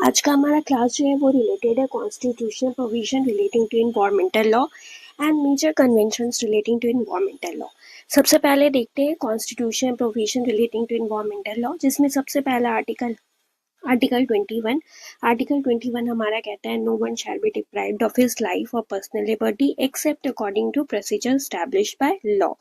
आज का हमारा क्लास जो है वो रिलेटेड है constitutional provision relating to environmental law and major conventions relating to environmental law. सबसे पहले देखते हैं constitutional provision relating to environmental law, जिसमें सबसे पहला आर्टिकल 21। आर्टिकल 21 हमारा कहता है no one shall be deprived of his life और personal liberty except according to procedure established by law.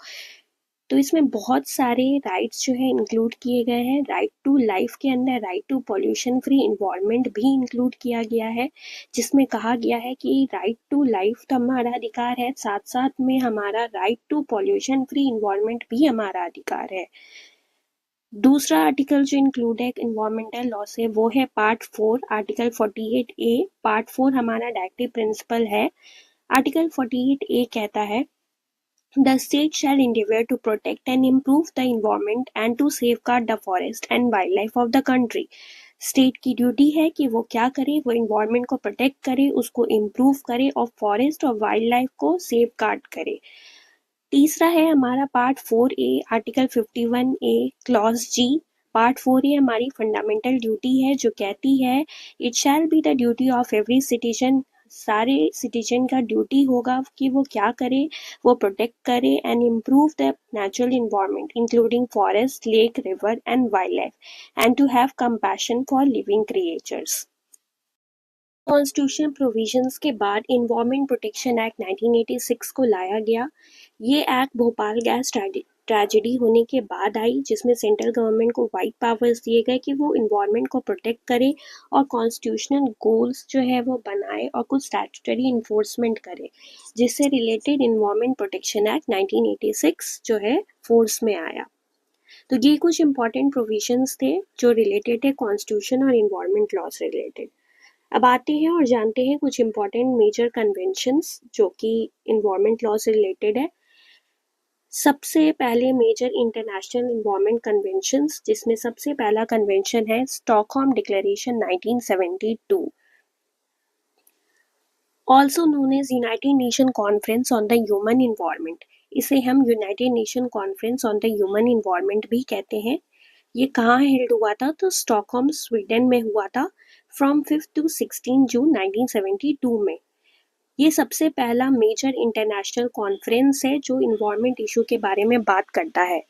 तो इसमें बहुत सारे राइट्स जो है इंक्लूड किए गए हैं। राइट टू लाइफ के अंदर right to pollution free environment भी इंक्लूड किया गया है, जिसमें कहा गया है कि राइट टू लाइफ तो हमारा अधिकार है, साथ साथ में हमारा right to pollution free environment भी हमारा अधिकार है। दूसरा आर्टिकल जो इंक्लूड है इन्वायरमेंटल लॉ से वो है पार्ट 4 आर्टिकल 48A। पार्ट 4 हमारा डायरेक्टिव प्रिंसिपल है। आर्टिकल 48A कहता है The state shall endeavour to protect and improve the environment and to safeguard the forest and wildlife of the country. State की duty है कि वो क्या करे, वो इन्वायरमेंट को प्रोटेक्ट करे, उसको इम्प्रूव करे और फॉरेस्ट और वाइल्ड लाइफ को सेफ गार्ड करे। तीसरा है हमारा part 4A article 51A clause G। Part 4A हमारी फंडामेंटल ड्यूटी है जो कहती है it shall be the duty of every citizen, सारे सिटीजन का ड्यूटी होगा कि वो क्या करे, वो प्रोटेक्ट करे and improve the natural environment including forest, lake, river and wildlife and to have compassion for living creatures. Constitution provisions के बाद इन्वायरमेंट प्रोटेक्शन एक्ट 1986 को लाया गया। ये एक्ट भोपाल गैस ट्रेजेडी होने के बाद आई, जिसमें सेंट्रल गवर्नमेंट को वाइड पावर्स दिए गए कि वो इन्वायरमेंट को प्रोटेक्ट करे और कॉन्स्टिट्यूशनल गोल्स जो है वो बनाए और कुछ स्टैट्यूटरी इन्फोर्समेंट करे, जिससे रिलेटेड इन्वायरमेंट प्रोटेक्शन एक्ट 1986 जो है फोर्स में आया। तो ये कुछ इंपॉर्टेंट प्रोविजंस थे जो रिलेटेड है कॉन्स्टिट्यूशन और इन्वायरमेंट लॉ से रिलेटेड। अब आते हैं और जानते हैं कुछ इंपॉर्टेंट मेजर कन्वेंशंस जो कि इन्वायरमेंट लॉ से रिलेटेड है। सबसे पहले मेजर इंटरनेशनल इन्वायरमेंट कन्वेंशंस, जिसमें सबसे पहला कन्वेंशन है Stockholm declaration 1972, also known as united nation conference on the human environment. इसे हम united nation conference on the human environment भी कहते हैं। ये कहाँ हेल्ड हुआ था? तो स्टॉकहोम स्वीडन में हुआ था फ्रॉम 5 टू 16 जून 1972 में। ये सबसे पहला मेजर इंटरनेशनल कॉन्फ्रेंस है जो इन्वायरमेंट इशू के बारे में बात करता है।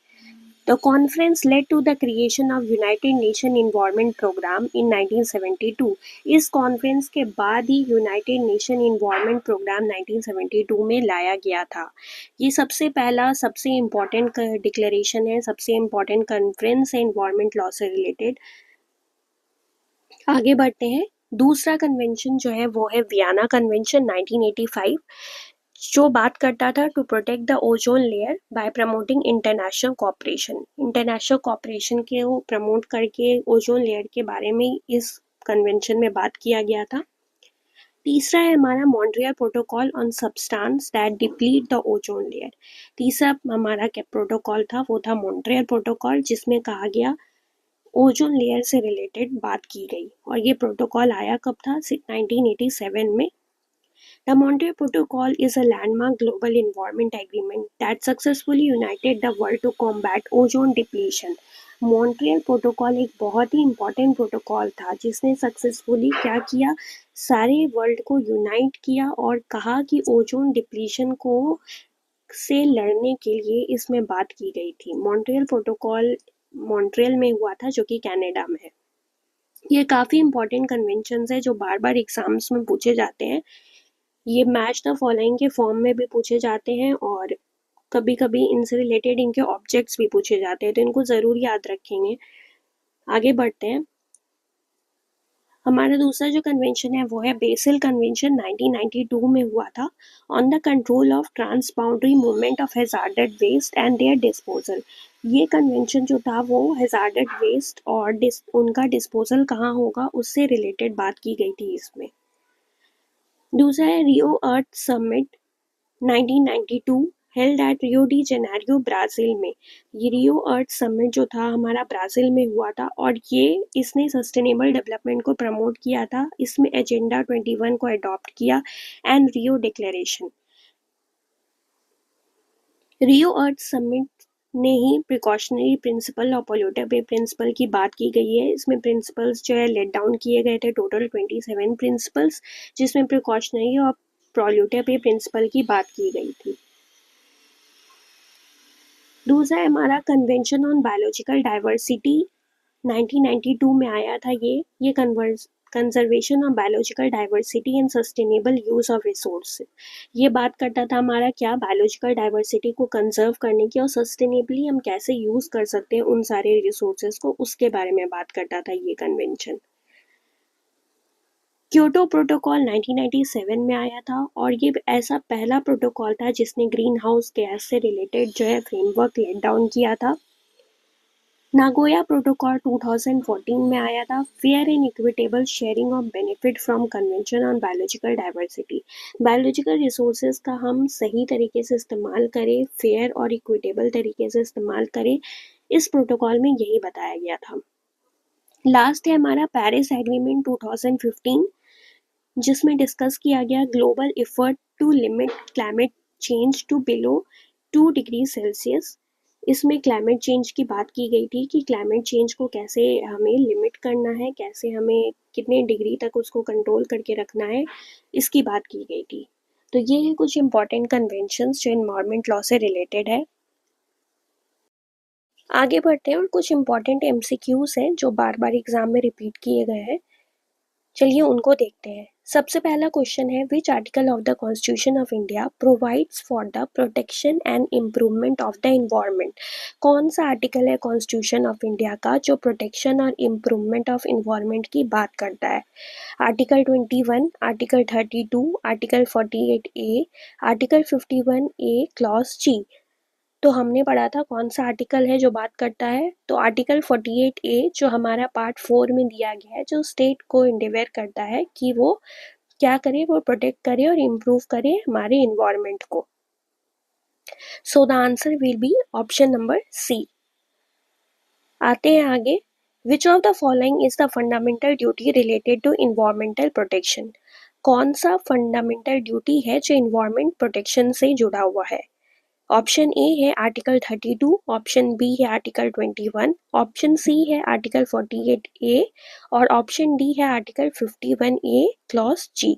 The conference led to the creation of United Nations Environment Program in 1972. इस कॉन्फ्रेंस के बाद ही यूनाइटेड नेशन इन्वायरमेंट प्रोग्राम 1972 में लाया गया था। ये सबसे पहला सबसे इम्पॉर्टेंट डिक्लेरेशन है, सबसे इम्पॉर्टेंट कॉन्फ्रेंस है इन्वायरमेंट लॉ से रिलेटेड। आगे बढ़ते हैं। दूसरा कन्वेंशन जो है वो है वियना कन्वेंशन 1985, जो बात करता था to protect the ozone layer by promoting international cooperation. International cooperation के वो प्रमोट करके ओजोन लेयर के बारे में इस कन्वेंशन में बात किया गया था। तीसरा है हमारा Montreal protocol on substance that deplete the ozone layer. तीसरा हमारा क्या प्रोटोकॉल था? वो था मॉन्ट्रियल प्रोटोकॉल, जिसमें कहा गया ओजोन लेयर से रिलेटेड बात की गई। और ये प्रोटोकॉल आया कब था? 1987 में। The Montreal Protocol is a landmark global environment agreement that successfully united the world to combat ozone depletion. Montreal protocol एक बहुत ही इम्पोर्टेंट प्रोटोकॉल था जिसने सक्सेसफुली क्या किया, सारे वर्ल्ड को यूनाइट किया और कहा कि ओजोन डिप्लीशन को से लड़ने के लिए इसमें बात की गई थी। मॉन्ट्रियल प्रोटोकॉल मॉन्ट्रियल में हुआ था जो कि कनाडा में है। ये काफ़ी इंपॉर्टेंट कन्वेंशंस है जो बार बार एग्जाम्स में पूछे जाते हैं। ये मैच द फॉलोइंग के फॉर्म में भी पूछे जाते हैं और कभी कभी इनसे रिलेटेड इनके ऑब्जेक्ट्स भी पूछे जाते हैं, तो इनको ज़रूर याद रखेंगे। आगे बढ़ते हैं। हमारा दूसरा जो कन्वेंशन है वो है बेसिल कन्वेंशन 1992 में हुआ था on the control of trans boundary movement of hazarded waste and their disposal. ये कन्वेंशन जो था वो हैजार्डेड वेस्ट और उनका डिस्पोजल कहाँ होगा उससे रिलेटेड बात की गई थी इसमें। दूसरा है Rio earth summit 1992 held at Rio de Janeiro Brazil में। ये रियो अर्थ समिट जो था हमारा ब्राज़ील में हुआ था और ये इसने सस्टेनेबल डेवलपमेंट को प्रमोट किया था। इसमें एजेंडा 21 को अडॉप्ट किया and Rio declaration. Rio earth summit ने ही प्रिकॉशनरी प्रिंसिपल और पोल्यूटर पे प्रिंसिपल की बात की गई है। इसमें प्रिंसिपल्स जो है लेट डाउन किए गए थे, टोटल 27 प्रिंसिपल्स, जिसमें प्रिकॉशनरी और पोल्यूटर पे प्रिंसिपल की बात की गई थी। दूसरा है हमारा कन्वेंशन ऑन बायोलॉजिकल डाइवर्सिटी, 1992 में आया था। ये conservation of biological diversity and sustainable use of resource, ये बात करता था हमारा क्या बायोलॉजिकल डाइवर्सिटी को कंजर्व करने की और सस्टेनेबली हम कैसे यूज कर सकते हैं उन सारे रिसोर्सेज को, उसके बारे में बात करता था ये कन्वेंशन। क्योटो प्रोटोकॉल 1997 में आया था और ये ऐसा पहला प्रोटोकॉल था जिसने ग्रीन हाउस गैस से रिलेटेड जो है फ्रेमवर्क लेट डाउन किया था। नागोया प्रोटोकॉल 2014 में आया था, fair and equitable sharing of benefit from convention on biological diversity. Biological resources का हम सही तरीके से इस्तेमाल करें, फेयर और इक्विटेबल तरीके से इस्तेमाल करें, इस प्रोटोकॉल में यही बताया गया था। लास्ट है हमारा पेरिस एग्रीमेंट 2015, जिसमें डिस्कस किया गया global effort to limit climate change to below 2 degree celsius. इसमें क्लाइमेट चेंज की बात की गई थी कि क्लाइमेट चेंज को कैसे हमें लिमिट करना है, कैसे हमें कितने डिग्री तक उसको कंट्रोल करके रखना है, इसकी बात की गई थी। तो ये है कुछ इंपॉर्टेंट कन्वेंशंस जो एनवायरमेंट लॉ से रिलेटेड है। आगे बढ़ते हैं और कुछ इंपॉर्टेंट एमसीक्यूज हैं जो बार बार एग्जाम में रिपीट किए गए हैं, चलिए उनको देखते हैं। सबसे पहला क्वेश्चन है, which article of the constitution of India provides for the protection and improvement of the environment. कौन सा आर्टिकल है कॉन्स्टिट्यूशन ऑफ इंडिया का जो प्रोटेक्शन और इम्प्रूवमेंट ऑफ इन्वायरमेंट की बात करता है? Article 21, article 32, article 48A, article 51A clause G। तो हमने पढ़ा था कौन सा आर्टिकल है जो बात करता है, तो आर्टिकल 48A जो हमारा पार्ट 4 में दिया गया है, जो स्टेट को इंडिवेयर करता है कि वो क्या करे, वो प्रोटेक्ट करे और इम्प्रूव करे हमारे इन्वायरमेंट को। So the answer will be option number C. आते हैं आगे, which of the following is the fundamental duty related to environmental protection. कौन सा फंडामेंटल ड्यूटी है जो इन्वायरमेंट प्रोटेक्शन से जुड़ा हुआ है? ऑप्शन ए है आर्टिकल 32, ऑप्शन बी है आर्टिकल 21, ऑप्शन सी है आर्टिकल 48A और ऑप्शन डी है आर्टिकल 51A क्लॉज G।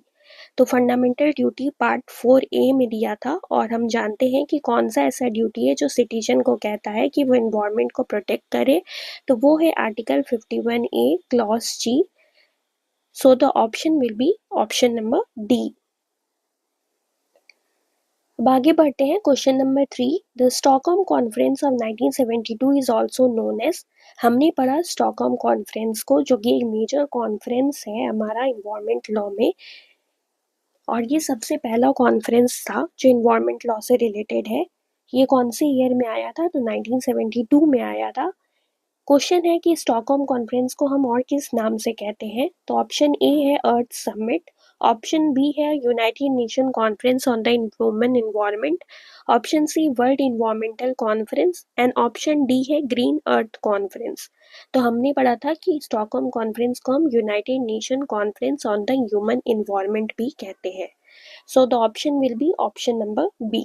तो फंडामेंटल ड्यूटी पार्ट 4A में दिया था और हम जानते हैं कि कौन सा ऐसा ड्यूटी है जो सिटीजन को कहता है कि वो इन्वायरमेंट को प्रोटेक्ट करे, तो वो है article 51A clause G। So the option will be option number D. अब आगे बढ़ते हैं, question number 3, the Stockholm conference of 1972 is also known as. हमने पढ़ा स्टॉकहोम कॉन्फ्रेंस को, जो कि एक मेजर कॉन्फ्रेंस है हमारा इन्वायरमेंट लॉ में, और ये सबसे पहला कॉन्फ्रेंस था जो इन्वायरमेंट लॉ से रिलेटेड है। ये कौन से ईयर में आया था? तो 1972 में आया था। क्वेश्चन है कि स्टॉकहोम कॉन्फ्रेंस को हम और किस नाम से कहते हैं? तो ऑप्शन ए है अर्थ समिट, ऑप्शन बी है united nation conference on the human environment, option C world environmental conference and option D है ग्रीन अर्थ कॉन्फ्रेंस। तो हमने पढ़ा था कि स्टॉकहोम कॉन्फ्रेंस को हम united nation conference on the human environment भी कहते हैं। So the option will be option number B.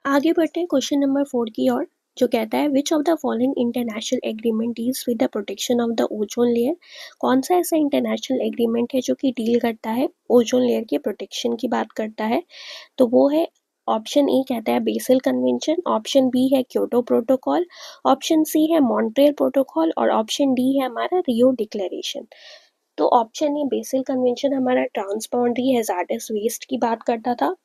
आगे बढ़ते हैं क्वेश्चन नंबर 4 की ओर, जो कहता है विच of the following international agreement deals with the protection of the ozone layer. कौन सा ऐसा इंटरनेशनल एग्रीमेंट है जो कि डील करता है ओजोन लेयर के प्रोटेक्शन की बात करता है? तो वो है ऑप्शन ए कहता है बेसल कन्वेंशन, ऑप्शन बी है क्योटो प्रोटोकॉल, ऑप्शन सी है मॉन्ट्रियल प्रोटोकॉल और ऑप्शन डी है हमारा रियो डिक्लेरेशन। तो ऑप्शन ए बेसल कन्वेंशन हमारा ट्रांसबाउंडरी हैजार्डस वेस्ट की बात करता था,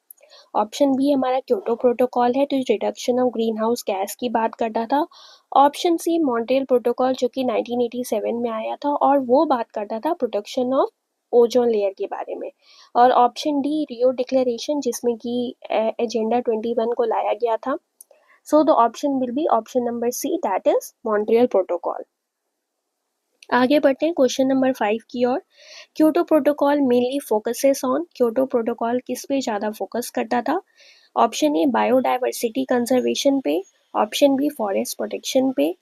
ऑप्शन बी हमारा क्योटो प्रोटोकॉल है, तो reduction of green house gas की बात करता था, ऑप्शन सी मॉन्ट्रियल प्रोटोकॉल जो कि 1987 में आया था और वो बात करता था प्रोटेक्शन ऑफ ओजोन लेयर के बारे में, और ऑप्शन डी रियो डिक्लेरेशन जिसमें कि एजेंडा 21 को लाया गया था। So the option will be option number C, that is Montreal protocol. आगे बढ़ते हैं क्वेश्चन नंबर 5 की ओर, Kyoto protocol mainly focuses on, Kyoto protocol किस पे ज़्यादा फोकस करता था? ऑप्शन ए बायोडाइवर्सिटी कंजर्वेशन पे, ऑप्शन बी फॉरेस्ट प्रोटेक्शन पे,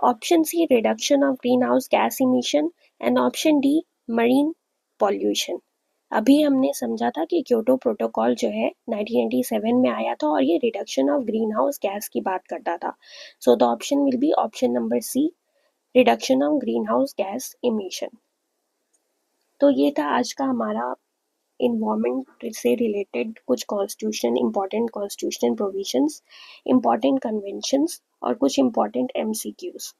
option C reduction of green house gas emission and option D marine pollution. अभी हमने समझा था कि क्योटो प्रोटोकॉल जो है 1997 में आया था और ये reduction of green house gas की बात करता था. So the option will be option number C, reduction of green house gas emission. तो ये था आज का हमारा इन्वायरमेंट से रिलेटेड कुछ constitution, important constitutional provisions, important conventions और कुछ इम्पॉर्टेंट एमसीक्यूज.